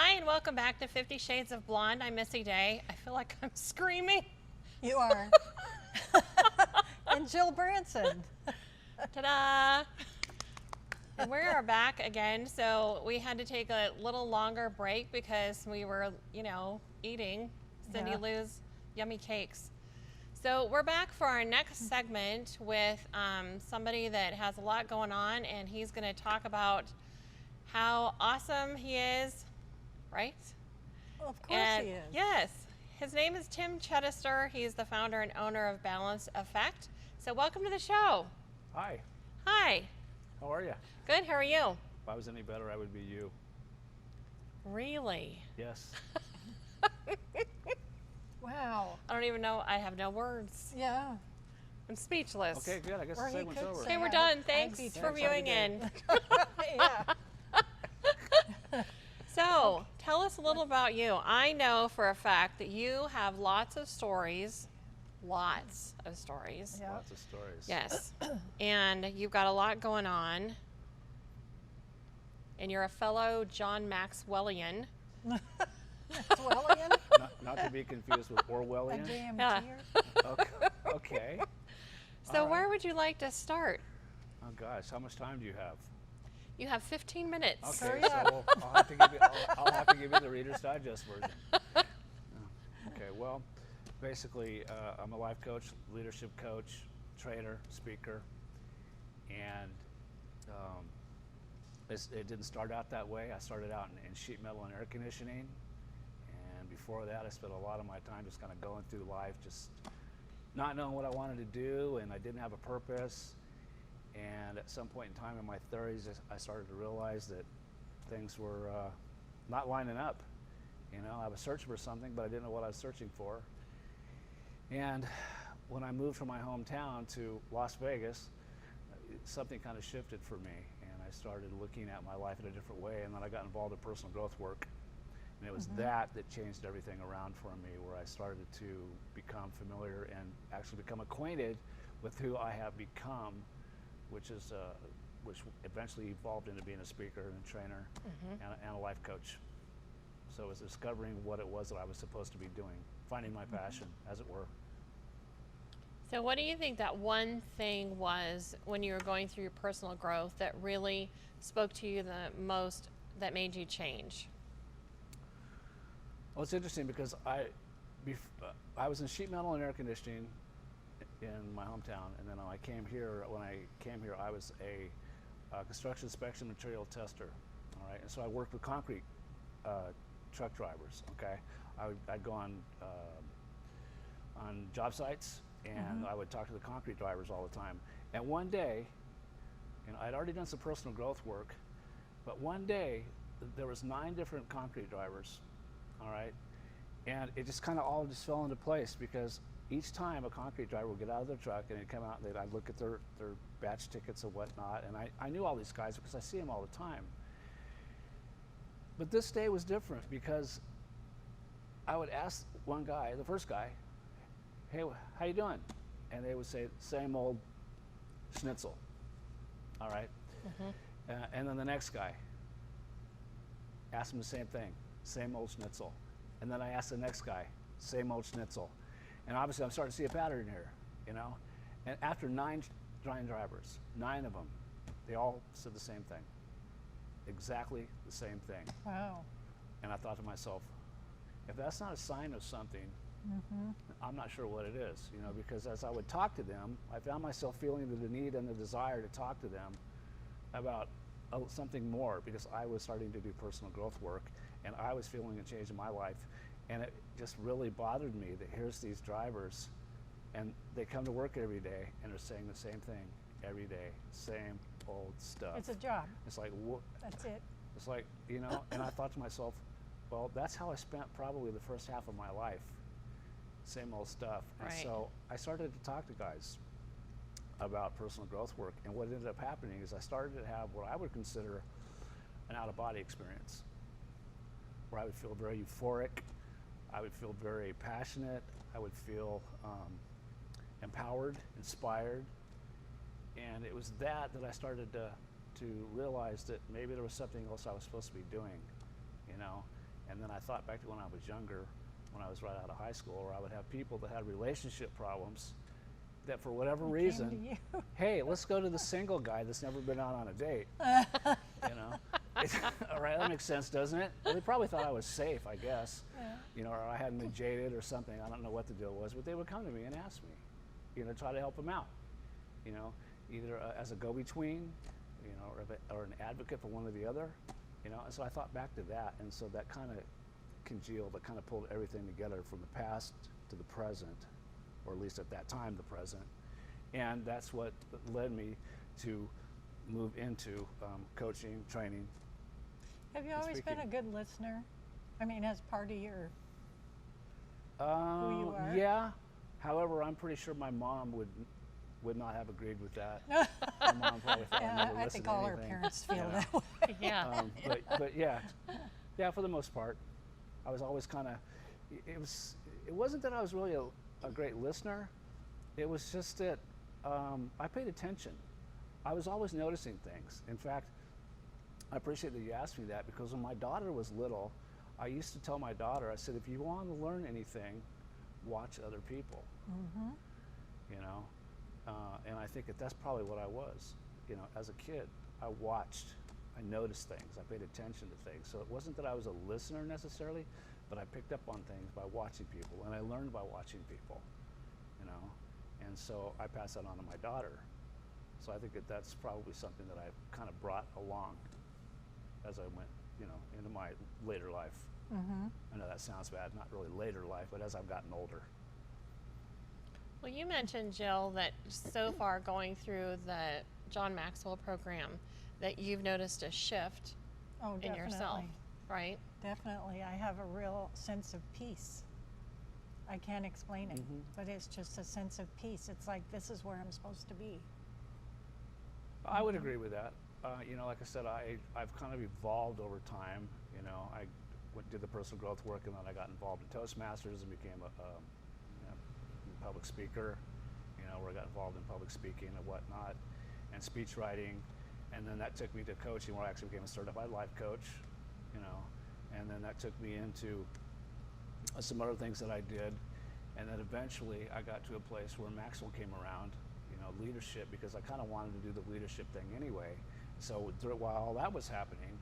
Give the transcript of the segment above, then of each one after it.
Hi, and welcome back to 50 Shades of Blonde. I'm Missy Day. I feel like I'm screaming. You are. And Jill Branson. Ta-da! And we are back again. So we had to take a little longer break because we were, eating Cindy Yeah. Lou's yummy cakes. So we're back for our next segment with somebody that has a lot going on, and he's going to talk about how awesome he is, right? Well, of course he is. Yes. His name is Tim Chedester. He's the founder and owner of Balance Effect. So welcome to the show. Hi, Hi. how are you? Good. How are you? If I was any better, I would be you. Really? Yes. Wow. I don't even know. I have no words. Yeah. I'm speechless. Okay, good. I guess Or the he segment's could over. say- Okay, we're I'd- done. I'd Thanks be for too. viewing in. Yeah. So, tell us a little about you. I know for a fact that you have lots of stories. Lots of stories. Yeah. Lots of stories. Yes. And you've got a lot going on. And you're a fellow John Maxwellian. Maxwellian? Not to be confused with A Orwellian. Yeah. DMTer? Okay. Okay. So, All right. where would you like to start? Oh gosh, how much time do you have? You have 15 minutes. Okay, Hurry so up. I'll have to give you. I'll have to give you the Reader's Digest version. Okay. Well, basically, I'm a life coach, leadership coach, trainer, speaker, and it didn't start out that way. I started out in sheet metal and air conditioning, and before that, I spent a lot of my time just kind of going through life, just not knowing what I wanted to do, and I didn't have a purpose. And at some point in time in my 30s, I started to realize that things were not lining up. You know, I was searching for something, but I didn't know what I was searching for. And when I moved from my hometown to Las Vegas, something kind of shifted for me, and I started looking at my life in a different way. And then I got involved in personal growth work, and it was that changed everything around for me, where I started to become familiar and actually become acquainted with who I have become, which eventually evolved into being a speaker and a trainer and a life coach. So it was discovering what it was that I was supposed to be doing, finding my passion, as it were. So, what do you think that one thing was when you were going through your personal growth that really spoke to you the most, that made you change? Well, it's interesting because I was in sheet metal and air conditioning in my hometown, and then when I came here, I was a construction inspection material tester. All right, and so I worked with concrete truck drivers. Okay, I'd go on job sites, and I would talk to the concrete drivers all the time. And one day, I'd already done some personal growth work, but one day there was 9 different concrete drivers. All right, and it just kind of all just fell into place, because each time a concrete driver would get out of their truck and they'd come out and I'd look at their batch tickets and whatnot, and I knew all these guys because I see them all the time. But this day was different, because I would ask one guy, the first guy, "Hey, how you doing?" And they would say, "Same old schnitzel." All right. And then the next guy, asked him the same thing, "Same old schnitzel." And then I asked the next guy, "Same old schnitzel." And obviously I'm starting to see a pattern here, And after 9 drivers, 9 of them, they all said the same thing. Exactly the same thing. Wow. And I thought to myself, if that's not a sign of something, I'm not sure what it is, because as I would talk to them, I found myself feeling the need and the desire to talk to them about something more, because I was starting to do personal growth work, and I was feeling a change in my life. And it just really bothered me that here's these drivers, and they come to work every day and are saying the same thing every day, same old stuff. It's a job. It's like, That's it. it's like, and I thought to myself, well, that's how I spent probably the first half of my life, same old stuff. And Right. so I started to talk to guys about personal growth work, and what ended up happening is I started to have what I would consider an out-of-body experience, where I would feel very euphoric, I would feel very passionate, I would feel empowered, inspired, and it was that I started to realize that maybe there was something else I was supposed to be doing, And then I thought back to when I was younger, when I was right out of high school, where I would have people that had relationship problems that for whatever Came to reason, you. hey, let's go to the single guy that's never been out on a date. You know, all right, that makes sense, doesn't it? Well, they probably thought I was safe, I guess. Yeah. You know, or I hadn't been jaded or something. I don't know what the deal was, but they would come to me and ask me, you know, try to help them out. You know, either as a go-between, you know, or an advocate for one or the other. You know, and so I thought back to that, and so that kind of congealed, that kind of pulled everything together from the past to the present, or at least at that time, the present. And that's what led me to move into coaching, training. Have you and always been a speaking. good listener? I mean, as part of your, you are? Yeah. However, I'm pretty sure my mom would not have agreed with that. My mom probably thought I yeah, never I listened think to all our anything, parents you feel know. that way. Yeah. But yeah, for the most part, I was always kind of. It wasn't that I was really a great listener. It was just that I paid attention. I was always noticing things. In fact, I appreciate that you asked me that, because when my daughter was little, I used to tell my daughter, I said, if you want to learn anything, watch other people. Mm-hmm. You know, and I think that's probably what I was. You know, as a kid, I watched, I noticed things, I paid attention to things. So it wasn't that I was a listener necessarily, but I picked up on things by watching people, and I learned by watching people. You know, and so I passed that on to my daughter. So I think that's probably something that I kind of brought along as I went, you know, into my later life. Mm-hmm. I know that sounds bad, not really later life, but as I've gotten older. Well, you mentioned, Jill, that so far going through the John Maxwell program, that you've noticed a shift Oh, in definitely. yourself, right? Definitely. I have a real sense of peace. I can't explain it, Mhm. but it's just a sense of peace. It's like, this is where I'm supposed to be. I would agree with that. You know, like I said, I've kind of evolved over time. You know, I did the personal growth work, and then I got involved in Toastmasters and became a you know, public speaker. You know, where I got involved in public speaking and whatnot, and speech writing, and then that took me to coaching, where I actually became a certified life coach. You know, and then that took me into some other things that I did, and then eventually I got to a place where Maxwell came around. You know, leadership, because I kind of wanted to do the leadership thing anyway. So while all that was happening,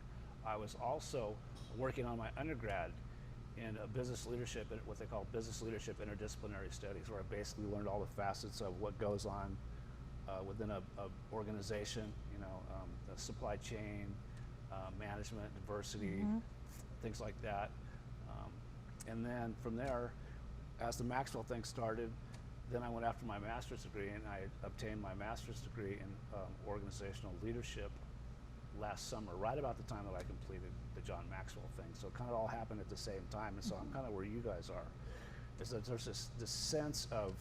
I was also working on my undergrad in business leadership, what they call business leadership interdisciplinary studies, where I basically learned all the facets of what goes on within a organization. You know, the supply chain, management, diversity, Mhm. things like that. And then from there, as the Maxwell thing started, then I went after my master's degree, and I obtained my master's degree in organizational leadership last summer, right about the time that I completed the John Maxwell thing. So it kind of all happened at the same time, and so I'm kind of where you guys are, is that there's this sense of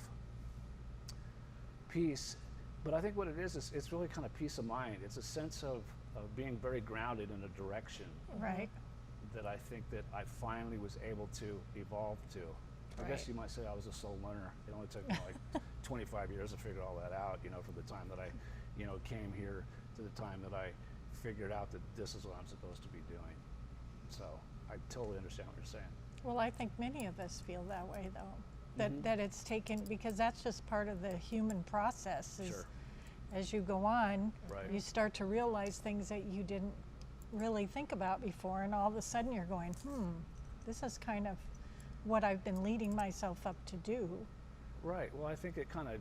peace, but I think what it is it's really kind of peace of mind. It's a sense of being very grounded in a direction Right. that I think that I finally was able to evolve to. I guess Right. you might say I was a slow learner. It only took me like 25 years to figure all that out, you know, from the time that I, you know, came here to the time that I figured out that this is what I'm supposed to be doing. So I totally understand what you're saying. Well, I think many of us feel that way, though. Mhm. That it's taken, because that's just part of the human process. Is Sure. As you go on, Right. you start to realize things that you didn't really think about before, and all of a sudden you're going, this is kind of what I've been leading myself up to do. Right. Well, I think it kind of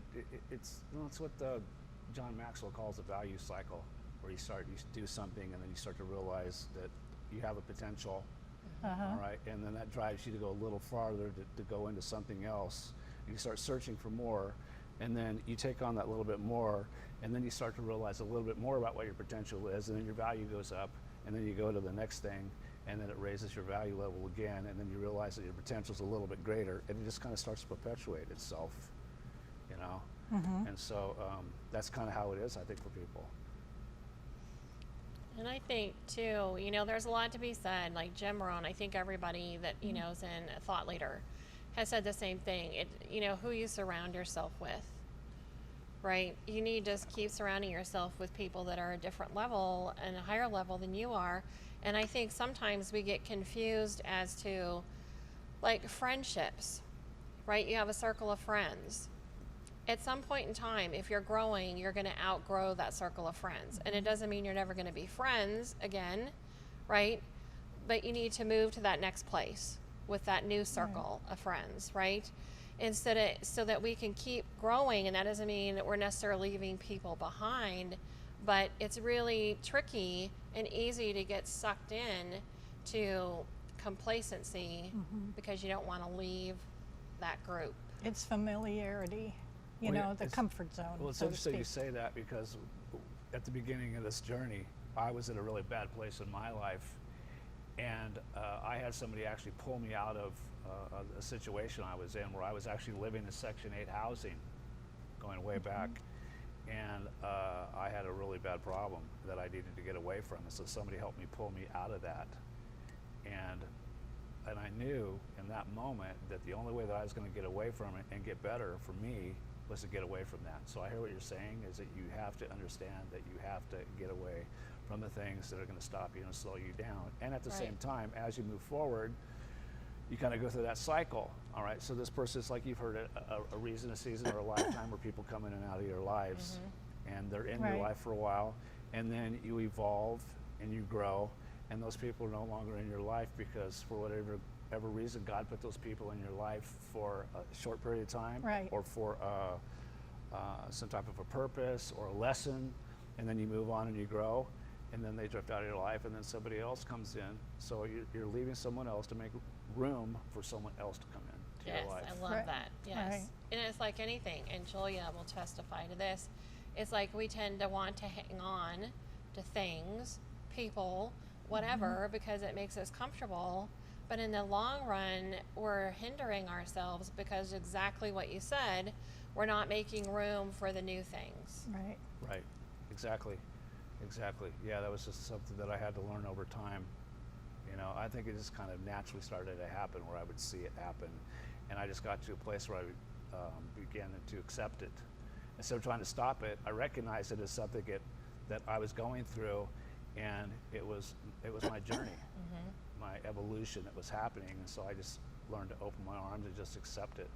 it's what John Maxwell calls the value cycle, where you do something and then you start to realize that you have a potential. Uh-huh. All right, and then that drives you to go a little farther to go into something else. And you start searching for more, and then you take on that little bit more, and then you start to realize a little bit more about what your potential is, and then your value goes up, and then you go to the next thing, and then it raises your value level again, and then you realize that your potential is a little bit greater, and it just kind of starts to perpetuate itself, you know. Mhm. And so that's kind of how it is, I think, for people. And I think too, you know, there's a lot to be said. Like Jim Rohn, I think everybody that you know is in a thought leader has said the same thing. You know, who you surround yourself with, right? You need to just keep surrounding yourself with people that are a different level and a higher level than you are, And I think sometimes we get confused as to like friendships, right? You have a circle of friends. At some point in time, if you're growing, you're going to outgrow that circle of friends. And it doesn't mean you're never going to be friends again, right? But you need to move to that next place with that new circle of friends, right? So that we can keep growing. And that doesn't mean that we're necessarily leaving people behind, but it's really tricky and easy to get sucked in to complacency because you don't want to leave that group. It's familiarity, you Well, yeah, know, the it's- comfort zone. Well, it's so to interesting you speak. say that because at the beginning of this journey, I was in a really bad place in my life, and I had somebody actually pull me out of a situation I was in where I was actually living in Section 8 housing, going way back, and I had a really bad problem that I needed to get away from, and so somebody helped me pull me out of that, and I knew in that moment that the only way that I was going to get away from it and get better for me was to get away from that. So I hear what you're saying is that you have to understand that you have to get away from the things that are going to stop you and slow you down. And at the Right. same time, as you move forward, you kind of go through that cycle. All right, so this person is like you've heard a reason, a season, or a lifetime where people come in and out of your lives, and they're in your Right. life for a while, and then you evolve and you grow, and those people are no longer in your life because for whatever reason God put those people in your life for a short period of time, Right. or for some type of a purpose or a lesson, and then you move on and you grow, and then they drift out of your life, and then somebody else comes in. So you're leaving someone else to make room for someone else to come in to Yes, your life. I love Right. that. Yes. Right. And it's like anything, and Julia will testify to this. It's like we tend to want to hang on to things, people, whatever, because it makes us comfortable. But in the long run, we're hindering ourselves because exactly what you said, we're not making room for the new things. Right. Right, exactly. Yeah, that was just something that I had to learn over time. You know, I think it just kind of naturally started to happen where I would see it happen. And I just got to a place where I began to accept it. Instead of trying to stop it, I recognized it as something that I was going through, and it was my journey, my evolution that was happening. And so I just learned to open my arms and just accept it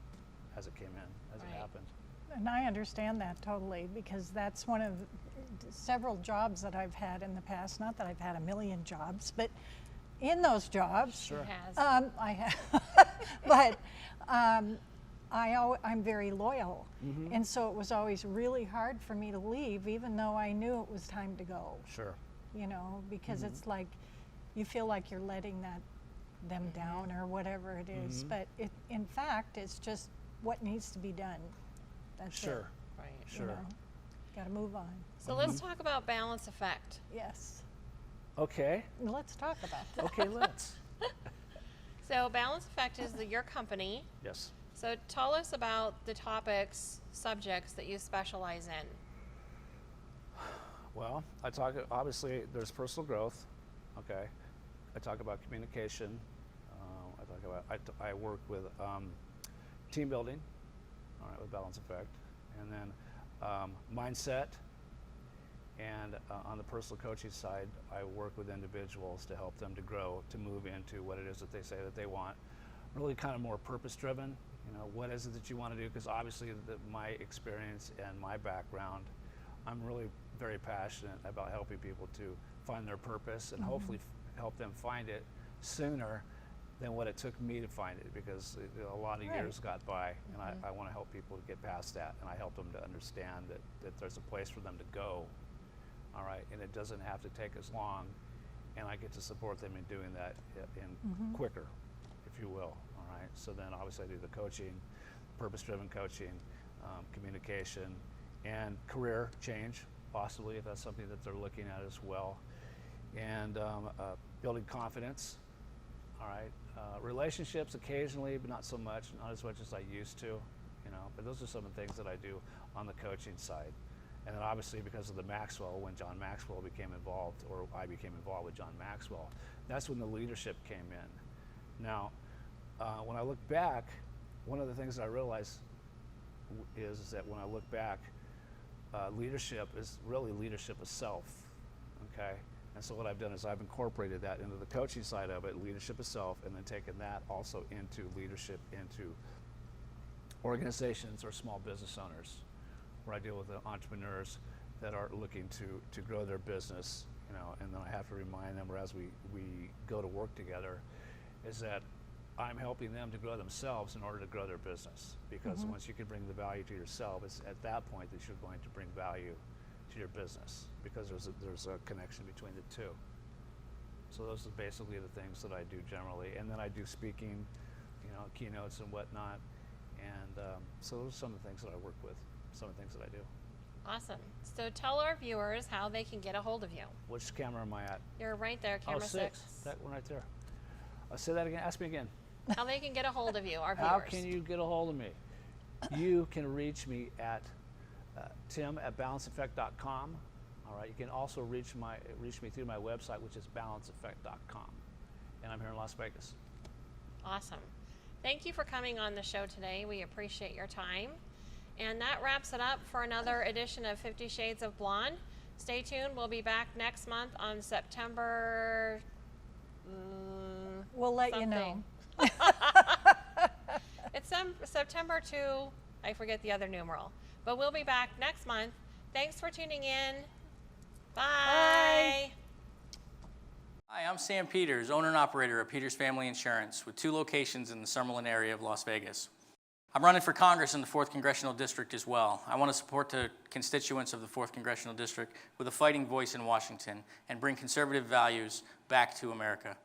as it came in, as Right. it happened. And I understand that totally because that's one of several jobs that I've had in the past. Not that I've had a million jobs, but in those jobs, Sure. She has. I have, but I'm very loyal, and so it was always really hard for me to leave, even though I knew it was time to go. Sure. You know, because it's like you feel like you're letting them down or whatever it is, but in fact, it's just what needs to be done. That's Sure. Right. it. Sure. Got to move on. So let's talk about balance effect. Yes. Okay. Let's talk about that. Okay, let's. So balance effect is your company. Yes. So tell us about the topics, subjects that you specialize in. Well, obviously, there's personal growth, okay? I talk about communication. I work with team building, all right, with Balance Effect. And then mindset. And on the personal coaching side, I work with individuals to help them to grow, to move into what it is that they say that they want. Really kind of more purpose-driven. You know, what is it that you want to do? Because obviously, my experience and my background, I'm really very passionate about helping people to find their purpose and hopefully help them find it sooner than what it took me to find it, because a lot of Right. years got by, and I want to help people to get past that, and I help them to understand that there's a place for them to go, all right, and it doesn't have to take as long, and I get to support them in doing that in quicker, if you will, all right. So then obviously I do the coaching, purpose-driven coaching, communication, and career change, possibly, if that's something that they're looking at as well, and building confidence, all right. Relationships occasionally, but not so much, not as much as I used to, you know, but those are some of the things that I do on the coaching side. And then obviously because of the Maxwell, when John Maxwell became involved, or I became involved with John Maxwell, that's when the leadership came in. Now, when I look back, one of the things that I realized is that when I look back, leadership is really leadership of self, okay? And so what I've done is I've incorporated that into the coaching side of it, leadership itself, and then taken that also into leadership into organizations or small business owners, where I deal with the entrepreneurs that are looking to grow their business, you know, and then I have to remind them, or as we go to work together, is that I'm helping them to grow themselves in order to grow their business. Because once you can bring the value to yourself, it's at that point that you're going to bring value to your business, because there's a connection between the two. So those are basically the things that I do generally, and then I do speaking, you know, keynotes and whatnot, and so those are some of the things that I work with, some of the things that I do. Awesome. So tell our viewers how they can get a hold of you. Which camera am I at? You're right there, camera 6. That one right there. Say that again. Ask me again. How they can get a hold of you, our viewers. How can you get a hold of me? You can reach me at tim@balanceeffect.com. All right. You can also reach me through my website, which is balanceeffect.com. And I'm here in Las Vegas. Awesome. Thank you for coming on the show today. We appreciate your time. And that wraps it up for another edition of 50 Shades of Blonde. Stay tuned. We'll be back next month on September. We'll let you know. It's September 2. I forget the other numeral. But we'll be back next month. Thanks for tuning in. Bye. Hi, I'm Sam Peters, owner and operator of Peters Family Insurance, with 2 locations in the Summerlin area of Las Vegas. I'm running for Congress in the 4th Congressional District as well. I want to support the constituents of the 4th Congressional District with a fighting voice in Washington and bring conservative values back to America.